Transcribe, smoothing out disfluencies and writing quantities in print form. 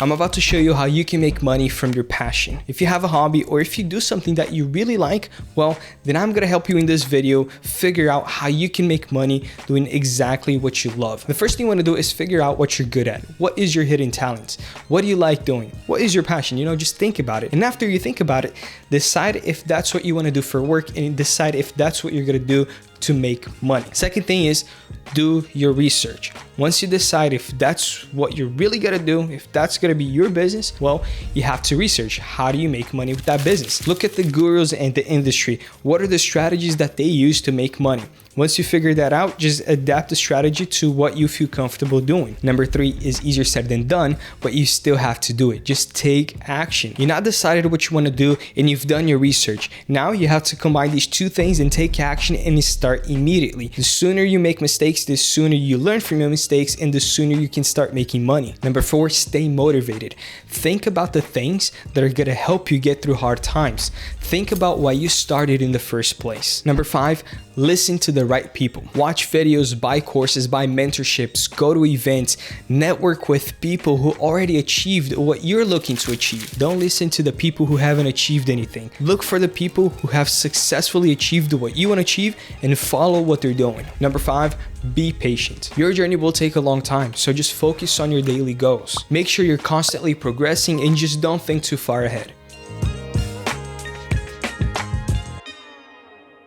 I'm about to show you how you can make money from your passion. If you have a hobby or if you do something that you really like, well, then I'm gonna help you in this video figure out how you can make money doing exactly what you love. The first thing you wanna do is figure out what you're good at. What is your hidden talents? What do you like doing? What is your passion? Just think about it. And after you think about it, decide if that's what you wanna do for work and decide if that's what you're gonna do to make money. Second thing is do your research. Once you decide if that's what you're really gonna do, if that's gonna be your business, well, you have to research how do you make money with that business. Look at the gurus and the industry. What are the strategies that they use to make money? Once you figure that out, just adapt the strategy to what you feel comfortable doing. Number 3 is easier said than done, but you still have to do it. Just take action. You're not decided what you want to do and you've done your research. Now you have to combine these two things and take action and start immediately. The sooner you make mistakes, the sooner you learn from your mistakes and the sooner you can start making money. Number 4, stay motivated. Think about the things that are going to help you get through hard times. Think about why you started in the first place. Number 5, listen to the right people. Watch videos, buy courses, buy mentorships, go to events, network with people who already achieved what you're looking to achieve. Don't listen to the people who haven't achieved anything. Look for the people who have successfully achieved what you want to achieve and follow what they're doing. Number 5, be patient. Your journey will take a long time, so just focus on your daily goals. Make sure you're constantly progressing and just don't think too far ahead.